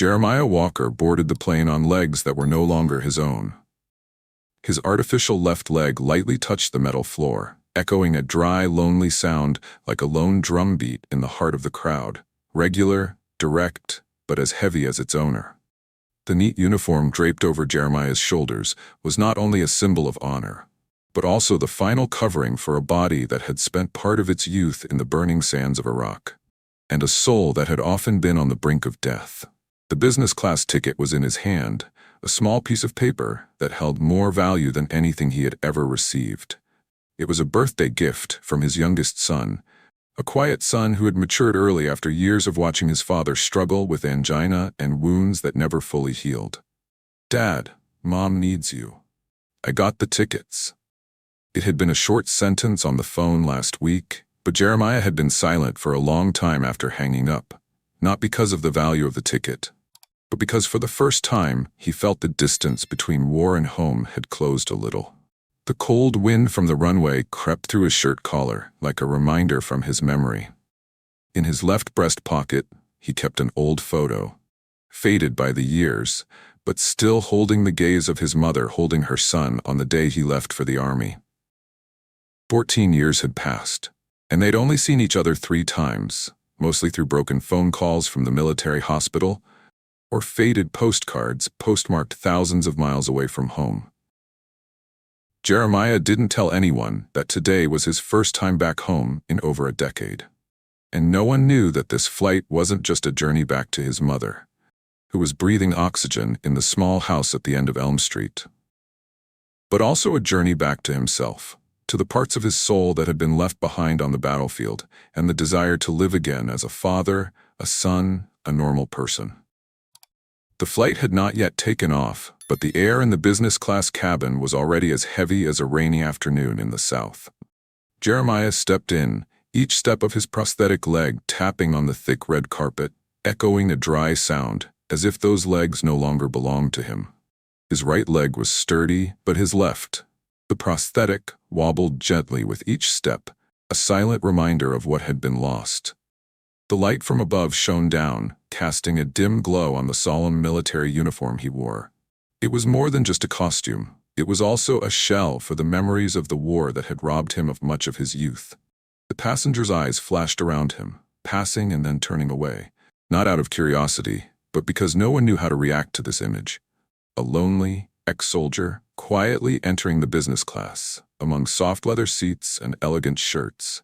Jeremiah Walker boarded the plane on legs that were no longer his own. His artificial left leg lightly touched the metal floor, echoing a dry, lonely sound like a lone drum beat in the heart of the crowd, regular, direct, but as heavy as its owner. The neat uniform draped over Jeremiah's shoulders was not only a symbol of honor, but also the final covering for a body that had spent part of its youth in the burning sands of Iraq, and a soul that had often been on the brink of death. The business class ticket was in his hand, a small piece of paper that held more value than anything he had ever received. It was a birthday gift from his youngest son, a quiet son who had matured early after years of watching his father struggle with angina and wounds that never fully healed. "Dad, Mom needs you. I got the tickets." It had been a short sentence on the phone last week, but Jeremiah had been silent for a long time after hanging up, not because of the value of the ticket, but because for the first time he felt the distance between war and home had closed a little. The cold wind from the runway crept through his shirt collar like a reminder from his memory. In his left breast pocket, he kept an old photo, faded by the years, but still holding the gaze of his mother holding her son on the day he left for the army. 14 years had passed, and they'd only seen each other 3 times, mostly through broken phone calls from the military hospital, or faded postcards postmarked thousands of miles away from home. Jeremiah didn't tell anyone that today was his first time back home in over a decade. And no one knew that this flight wasn't just a journey back to his mother, who was breathing oxygen in the small house at the end of Elm Street, but also a journey back to himself, to the parts of his soul that had been left behind on the battlefield, and the desire to live again as a father, a son, a normal person. The flight had not yet taken off, but the air in the business class cabin was already as heavy as a rainy afternoon in the South. Jeremiah stepped in, each step of his prosthetic leg tapping on the thick red carpet, echoing a dry sound, as if those legs no longer belonged to him. His right leg was sturdy, but his left, the prosthetic, wobbled gently with each step, a silent reminder of what had been lost. The light from above shone down, casting a dim glow on the solemn military uniform he wore. It was more than just a costume. It was also a shell for the memories of the war that had robbed him of much of his youth. The passenger's eyes flashed around him, passing and then turning away, not out of curiosity, but because no one knew how to react to this image. A lonely ex-soldier quietly entering the business class, among soft leather seats and elegant shirts.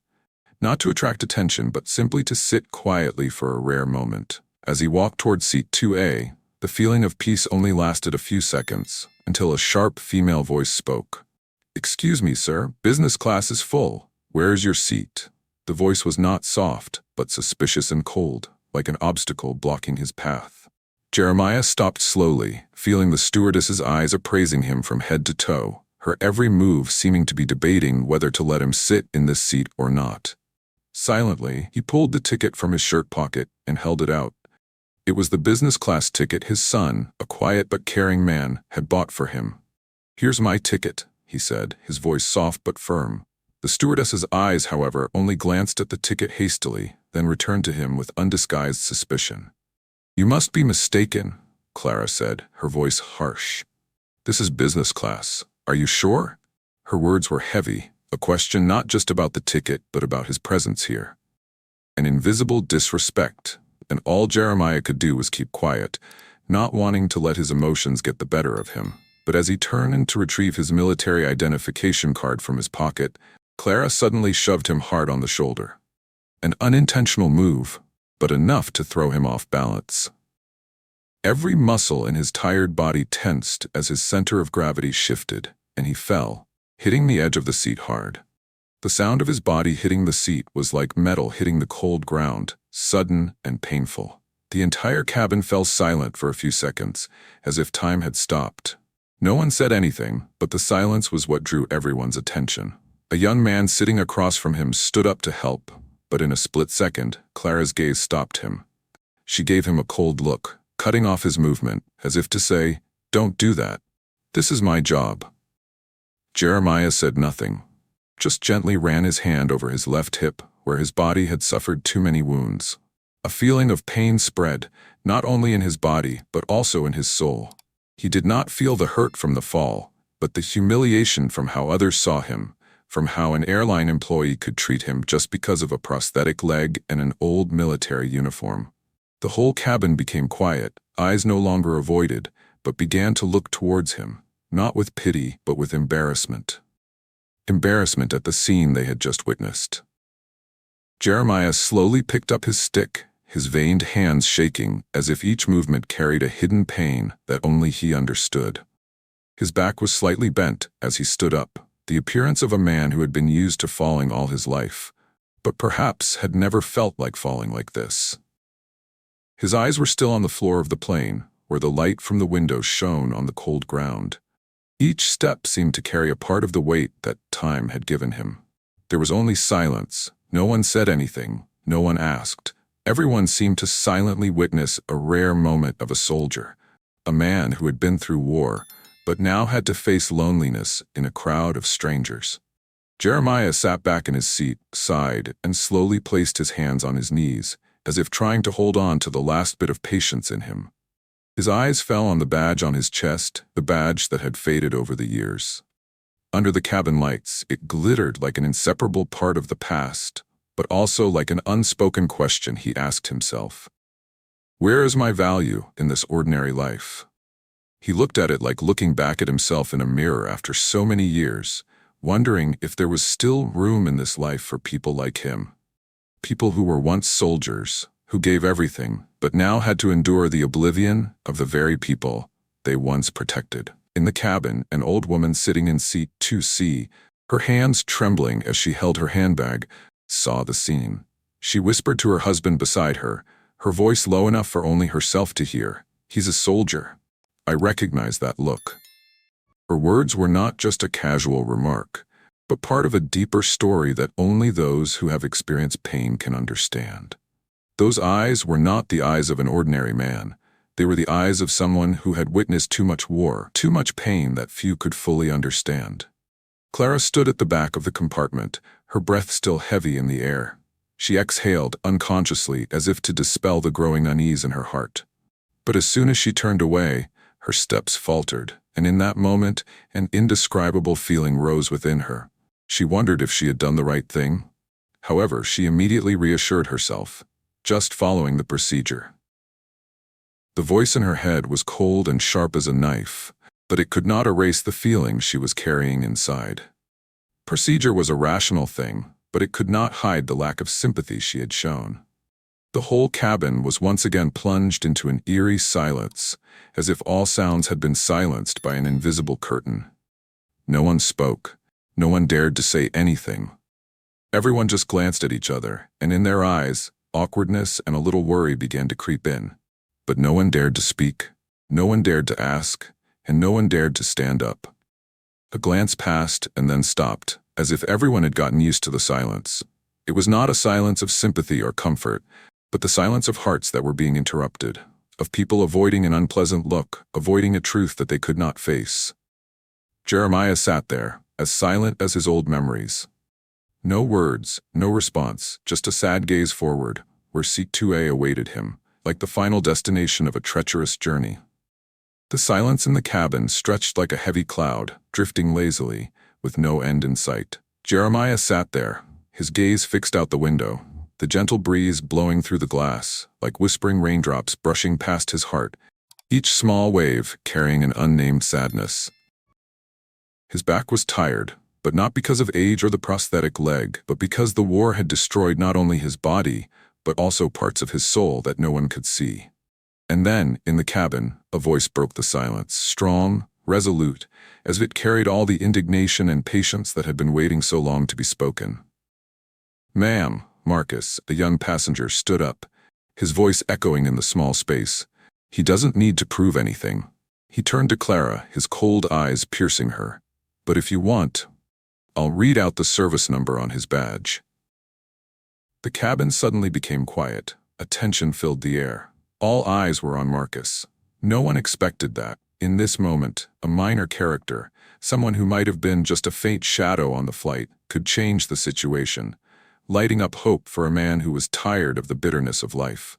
Not to attract attention, but simply to sit quietly for a rare moment. As he walked toward seat 2A, the feeling of peace only lasted a few seconds, until a sharp female voice spoke. "Excuse me, sir, business class is full. Where is your seat?" The voice was not soft, but suspicious and cold, like an obstacle blocking his path. Jeremiah stopped slowly, feeling the stewardess's eyes appraising him from head to toe, her every move seeming to be debating whether to let him sit in this seat or not. Silently, he pulled the ticket from his shirt pocket and held it out. It was the business class ticket his son, a quiet but caring man, had bought for him. "Here's my ticket," he said, his voice soft but firm. The stewardess's eyes, however, only glanced at the ticket hastily, then returned to him with undisguised suspicion. "You must be mistaken," Clara said, her voice harsh. "This is business class. Are you sure?" Her words were heavy, a question not just about the ticket, but about his presence here. An invisible disrespect, and all Jeremiah could do was keep quiet, not wanting to let his emotions get the better of him. But as he turned to retrieve his military identification card from his pocket, Clara suddenly shoved him hard on the shoulder. An unintentional move, but enough to throw him off balance. Every muscle in his tired body tensed as his center of gravity shifted, and he fell, hitting the edge of the seat hard. The sound of his body hitting the seat was like metal hitting the cold ground, sudden and painful. The entire cabin fell silent for a few seconds, as if time had stopped. No one said anything, but the silence was what drew everyone's attention. A young man sitting across from him stood up to help, but in a split second, Clara's gaze stopped him. She gave him a cold look, cutting off his movement, as if to say, "Don't do that. This is my job." Jeremiah said nothing, just gently ran his hand over his left hip, where his body had suffered too many wounds. A feeling of pain spread, not only in his body, but also in his soul. He did not feel the hurt from the fall, but the humiliation from how others saw him, from how an airline employee could treat him just because of a prosthetic leg and an old military uniform. The whole cabin became quiet, eyes no longer avoided, but began to look towards him, not with pity, but with embarrassment. Embarrassment at the scene they had just witnessed. Jeremiah slowly picked up his stick, his veined hands shaking as if each movement carried a hidden pain that only he understood. His back was slightly bent as he stood up, the appearance of a man who had been used to falling all his life, but perhaps had never felt like falling like this. His eyes were still on the floor of the plane, where the light from the window shone on the cold ground. Each step seemed to carry a part of the weight that time had given him. There was only silence. No one said anything. No one asked. Everyone seemed to silently witness a rare moment of a soldier, a man who had been through war, but now had to face loneliness in a crowd of strangers. Jeremiah sat back in his seat, sighed, and slowly placed his hands on his knees, as if trying to hold on to the last bit of patience in him. His eyes fell on the badge on his chest, the badge that had faded over the years. Under the cabin lights, it glittered like an inseparable part of the past, but also like an unspoken question he asked himself. Where is my value in this ordinary life? He looked at it like looking back at himself in a mirror after so many years, wondering if there was still room in this life for people like him. People who were once soldiers, who gave everything, but now had to endure the oblivion of the very people they once protected. In the cabin, an old woman sitting in seat 2C, her hands trembling as she held her handbag, saw the scene. She whispered to her husband beside her, her voice low enough for only herself to hear, "He's a soldier." I recognize that look. Her words were not just a casual remark, but part of a deeper story that only those who have experienced pain can understand. Those eyes were not the eyes of an ordinary man. They were the eyes of someone who had witnessed too much war, too much pain that few could fully understand. Clara stood at the back of the compartment, her breath still heavy in the air. She exhaled unconsciously as if to dispel the growing unease in her heart. But as soon as she turned away, her steps faltered, and in that moment, an indescribable feeling rose within her. She wondered if she had done the right thing. However, she immediately reassured herself, just following the procedure. The voice in her head was cold and sharp as a knife, but it could not erase the feeling she was carrying inside. Procedure was a rational thing, but it could not hide the lack of sympathy she had shown. The whole cabin was once again plunged into an eerie silence, as if all sounds had been silenced by an invisible curtain. No one spoke. No one dared to say anything. Everyone just glanced at each other, and in their eyes, awkwardness and a little worry began to creep in. But no one dared to speak, no one dared to ask, and no one dared to stand up. A glance passed and then stopped, as if everyone had gotten used to the silence. It was not a silence of sympathy or comfort, but the silence of hearts that were being interrupted, of people avoiding an unpleasant look, avoiding a truth that they could not face. Jeremiah sat there, as silent as his old memories. No words, no response, just a sad gaze forward, where seat 2A awaited him, like the final destination of a treacherous journey. The silence in the cabin stretched like a heavy cloud, drifting lazily, with no end in sight. Jeremiah sat there, his gaze fixed out the window, the gentle breeze blowing through the glass, like whispering raindrops brushing past his heart, each small wave carrying an unnamed sadness. His back was tired, but not because of age or the prosthetic leg, but because the war had destroyed not only his body, but also parts of his soul that no one could see. And then, in the cabin, a voice broke the silence, strong, resolute, as if it carried all the indignation and patience that had been waiting so long to be spoken. "Ma'am," Marcus, a young passenger, stood up, his voice echoing in the small space. "He doesn't need to prove anything." He turned to Clara, his cold eyes piercing her. "But if you want, I'll read out the service number on his badge." The cabin suddenly became quiet. A tension filled the air. All eyes were on Marcus. No one expected that, in this moment, a minor character, someone who might have been just a faint shadow on the flight, could change the situation. lighting up hope for a man who was tired of the bitterness of life.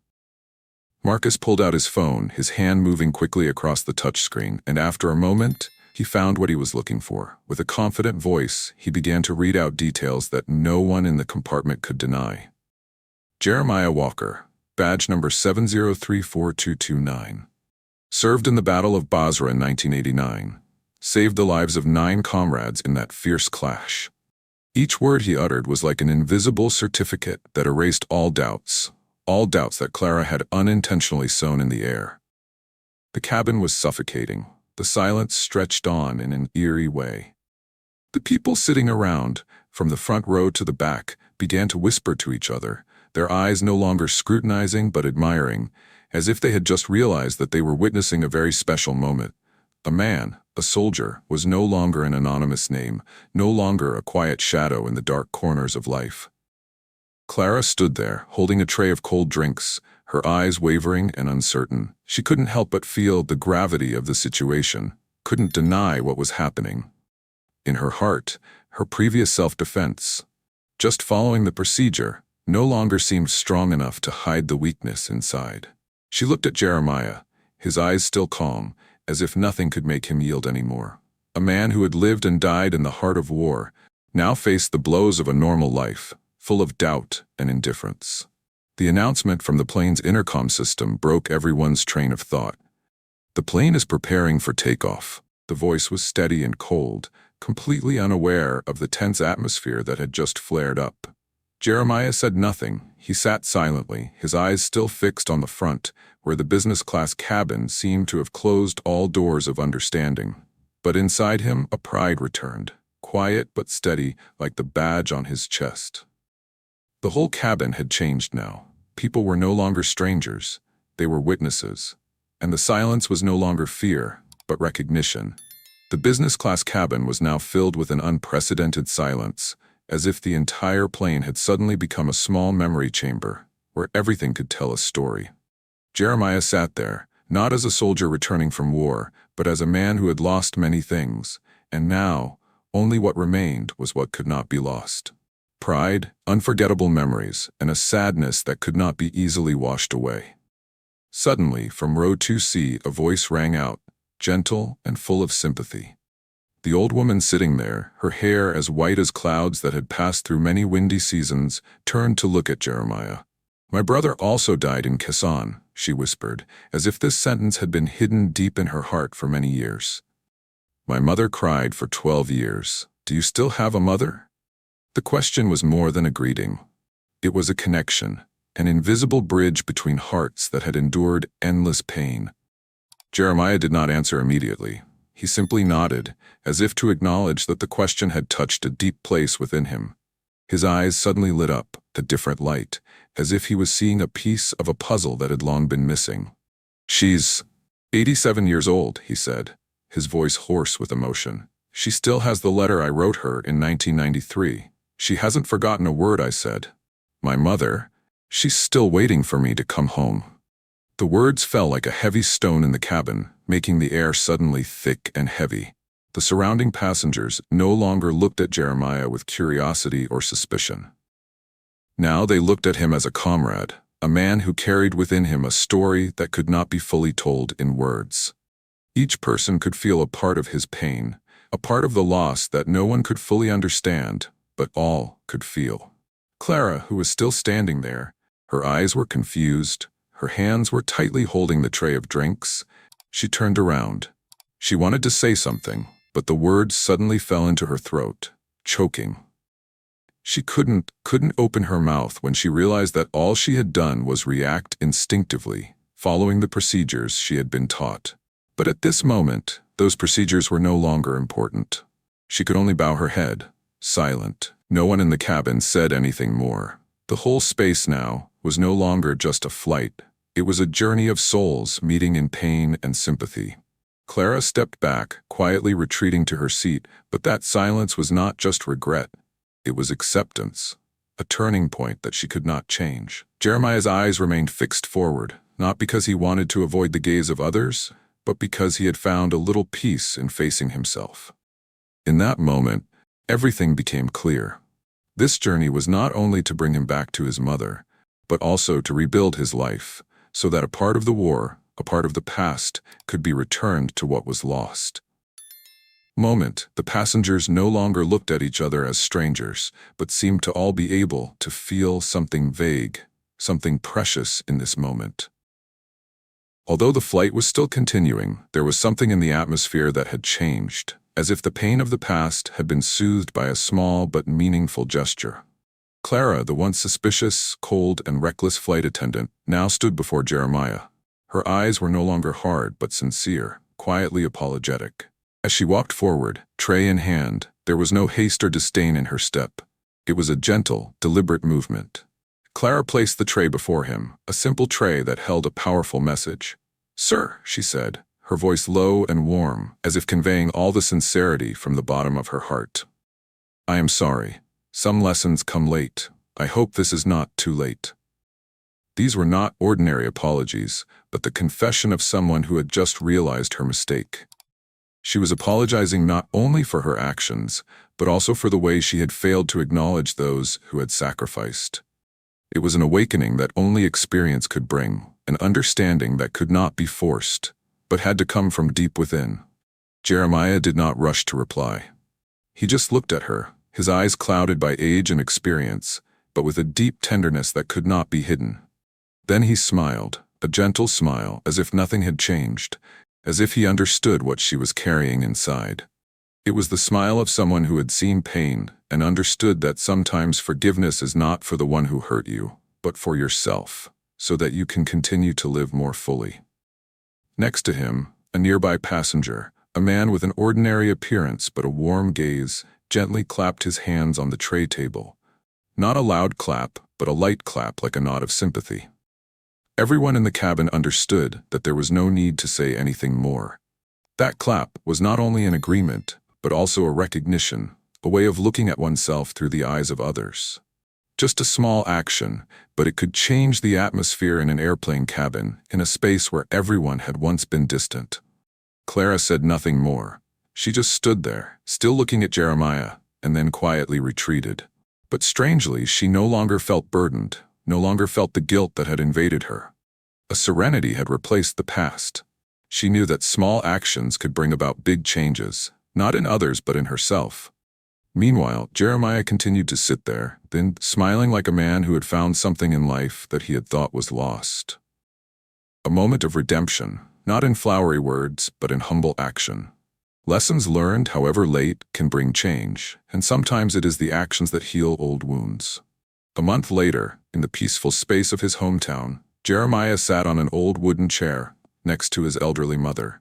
Marcus pulled out his phone, his hand moving quickly across the touchscreen, and after a moment, he found what he was looking for. With a confident voice, he began to read out details that no one in the compartment could deny. Jeremiah Walker, badge number 7034229. Served in the Battle of Basra in 1989. Saved the lives of 9 comrades in that fierce clash. Each word he uttered was like an invisible certificate that erased all doubts that Clara had unintentionally sown in the air. The cabin was suffocating. The silence stretched on in an eerie way. The people sitting around, from the front row to the back, began to whisper to each other, their eyes no longer scrutinizing but admiring, as if they had just realized that they were witnessing a very special moment. A man, a soldier, was no longer an anonymous name, no longer a quiet shadow in the dark corners of life. Clara stood there, holding a tray of cold drinks, her eyes wavering and uncertain. She couldn't help but feel the gravity of the situation, couldn't deny what was happening. In her heart, her previous self-defense, just following the procedure, no longer seemed strong enough to hide the weakness inside. She looked at Jeremiah, his eyes still calm, as if nothing could make him yield anymore. A man who had lived and died in the heart of war, now faced the blows of a normal life, full of doubt and indifference. The announcement from the plane's intercom system broke everyone's train of thought. "The plane is preparing for takeoff." The voice was steady and cold, completely unaware of the tense atmosphere that had just flared up. Jeremiah said nothing. He sat silently, his eyes still fixed on the front, where the business-class cabin seemed to have closed all doors of understanding. But inside him, a pride returned, quiet but steady, like the badge on his chest. The whole cabin had changed now. People were no longer strangers, they were witnesses. And the silence was no longer fear, but recognition. The business-class cabin was now filled with an unprecedented silence, as if the entire plane had suddenly become a small memory chamber, where everything could tell a story. Jeremiah sat there, not as a soldier returning from war, but as a man who had lost many things, and now, only what remained was what could not be lost. Pride, unforgettable memories, and a sadness that could not be easily washed away. Suddenly, from row 2C, a voice rang out, gentle and full of sympathy. The old woman sitting there, her hair as white as clouds that had passed through many windy seasons, turned to look at Jeremiah. "My brother also died in Kazan," she whispered, as if this sentence had been hidden deep in her heart for many years. "My mother cried for 12 years. Do you still have a mother?" The question was more than a greeting. It was a connection, an invisible bridge between hearts that had endured endless pain. Jeremiah did not answer immediately. He simply nodded, as if to acknowledge that the question had touched a deep place within him. His eyes suddenly lit up, a different light, as if he was seeing a piece of a puzzle that had long been missing. "She's 87 years old," he said, his voice hoarse with emotion. "She still has the letter I wrote her in 1993. She hasn't forgotten a word I said. My mother, she's still waiting for me to come home." The words fell like a heavy stone in the cabin, making the air suddenly thick and heavy. The surrounding passengers no longer looked at Jeremiah with curiosity or suspicion. Now they looked at him as a comrade, a man who carried within him a story that could not be fully told in words. Each person could feel a part of his pain, a part of the loss that no one could fully understand, but all could feel. Clara, who was still standing there, her eyes were confused, her hands were tightly holding the tray of drinks. She turned around. She wanted to say something, but the words suddenly fell into her throat, choking. She couldn't open her mouth when she realized that all she had done was react instinctively, following the procedures she had been taught. But at this moment, those procedures were no longer important. She could only bow her head, silent. No one in the cabin said anything more. The whole space now was no longer just a flight. It was a journey of souls meeting in pain and sympathy. Clara stepped back, quietly retreating to her seat, but that silence was not just regret. It was acceptance, a turning point that she could not change. Jeremiah's eyes remained fixed forward, not because he wanted to avoid the gaze of others, but because he had found a little peace in facing himself. In that moment, everything became clear. This journey was not only to bring him back to his mother, but also to rebuild his life, so that a part of the war, a part of the past, could be returned to what was lost. The passengers no longer looked at each other as strangers, but seemed to all be able to feel something vague, something precious in this moment. Although the flight was still continuing, there was something in the atmosphere that had changed, as if the pain of the past had been soothed by a small but meaningful gesture. Clara, the once suspicious, cold, and reckless flight attendant, now stood before Jeremiah. Her eyes were no longer hard but sincere, quietly apologetic. As she walked forward, tray in hand, there was no haste or disdain in her step. It was a gentle, deliberate movement. Clara placed the tray before him, a simple tray that held a powerful message. "Sir," she said, her voice low and warm, as if conveying all the sincerity from the bottom of her heart. "I am sorry. Some lessons come late. I hope this is not too late." These were not ordinary apologies, but the confession of someone who had just realized her mistake. She was apologizing not only for her actions, but also for the way she had failed to acknowledge those who had sacrificed. It was an awakening that only experience could bring, an understanding that could not be forced, but had to come from deep within. Jeremiah did not rush to reply. He just looked at her, his eyes clouded by age and experience, but with a deep tenderness that could not be hidden. Then he smiled, a gentle smile, as if nothing had changed, as if he understood what she was carrying inside. It was the smile of someone who had seen pain and understood that sometimes forgiveness is not for the one who hurt you, but for yourself, so that you can continue to live more fully. Next to him, a nearby passenger, a man with an ordinary appearance but a warm gaze, gently clapped his hands on the tray table. Not a loud clap, but a light clap like a nod of sympathy. Everyone in the cabin understood that there was no need to say anything more. That clap was not only an agreement, but also a recognition, a way of looking at oneself through the eyes of others. Just a small action, but it could change the atmosphere in an airplane cabin, in a space where everyone had once been distant. Clara said nothing more. She just stood there, still looking at Jeremiah, and then quietly retreated. But strangely, she no longer felt burdened, no longer felt the guilt that had invaded her. A serenity had replaced the past. She knew that small actions could bring about big changes, not in others but in herself. Meanwhile, Jeremiah continued to sit there, then smiling like a man who had found something in life that he had thought was lost. A moment of redemption, not in flowery words, but in humble action. Lessons learned, however late, can bring change, and sometimes it is the actions that heal old wounds. A month later, in the peaceful space of his hometown, Jeremiah sat on an old wooden chair, next to his elderly mother.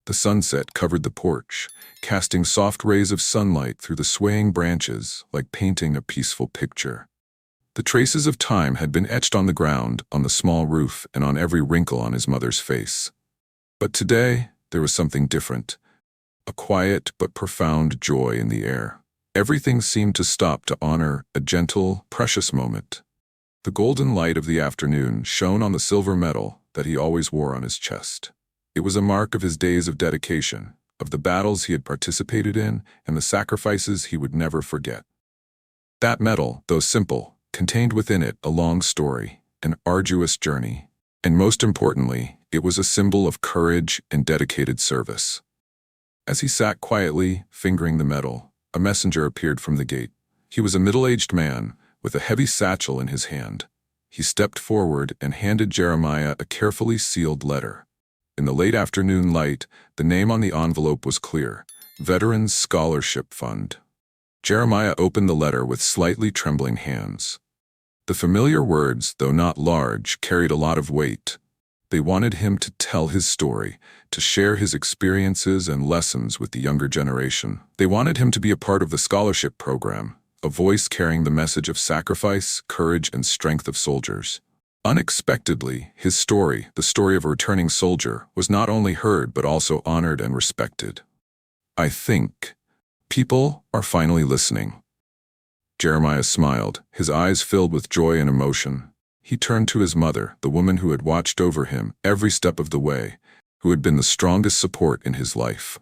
The sunset covered the porch, casting soft rays of sunlight through the swaying branches like painting a peaceful picture. The traces of time had been etched on the ground, on the small roof, and on every wrinkle on his mother's face. But today, there was something different. A quiet but profound joy in the air. Everything seemed to stop to honor a gentle, precious moment. The golden light of the afternoon shone on the silver medal that he always wore on his chest. It was a mark of his days of dedication, of the battles he had participated in, and the sacrifices he would never forget. That medal, though simple, contained within it a long story, an arduous journey, and most importantly, it was a symbol of courage and dedicated service. As he sat quietly, fingering the medal, a messenger appeared from the gate. He was a middle-aged man, with a heavy satchel in his hand. He stepped forward and handed Jeremiah a carefully sealed letter. In the late afternoon light, the name on the envelope was clear: Veterans Scholarship Fund. Jeremiah opened the letter with slightly trembling hands. The familiar words, though not large, carried a lot of weight. They wanted him to tell his story, to share his experiences and lessons with the younger generation. They wanted him to be a part of the scholarship program, a voice carrying the message of sacrifice, courage, and strength of soldiers. Unexpectedly, his story, the story of a returning soldier, was not only heard but also honored and respected. "I think people are finally listening." Jeremiah smiled, his eyes filled with joy and emotion. He turned to his mother, the woman who had watched over him every step of the way, who had been the strongest support in his life.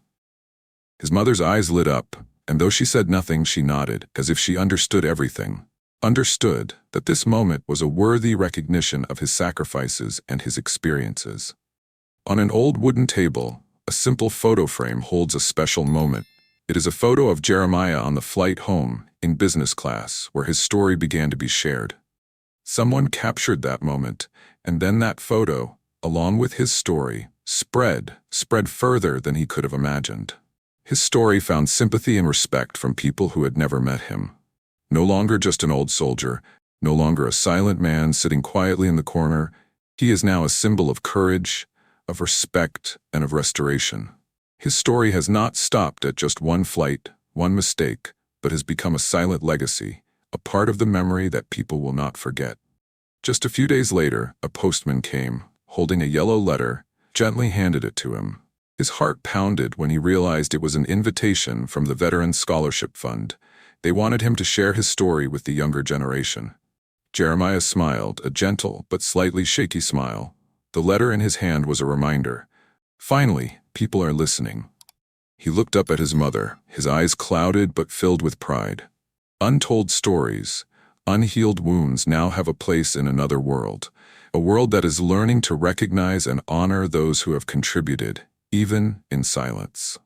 His mother's eyes lit up, And though she said nothing, she nodded, as if she understood everything. Understood that this moment was a worthy recognition of his sacrifices and his experiences. On an old wooden table, a simple photo frame holds a special moment. It is a photo of Jeremiah on the flight home, in business class, where his story began to be shared. Someone captured that moment, and then that photo, along with his story, spread further than he could have imagined. His story found sympathy and respect from people who had never met him. No longer just an old soldier, no longer a silent man sitting quietly in the corner, he is now a symbol of courage, of respect, and of restoration. His story has not stopped at just one flight, one mistake, but has become a silent legacy, a part of the memory that people will not forget. Just a few days later, a postman came, holding a yellow letter, gently handed it to him. His heart pounded when he realized it was an invitation from the Veteran Scholarship Fund. They wanted him to share his story with the younger generation. Jeremiah smiled, a gentle but slightly shaky smile. The letter in his hand was a reminder. Finally, people are listening. He looked up at his mother, his eyes clouded but filled with pride. Untold stories, unhealed wounds now have a place in another world, a world that is learning to recognize and honor those who have contributed, even in silence.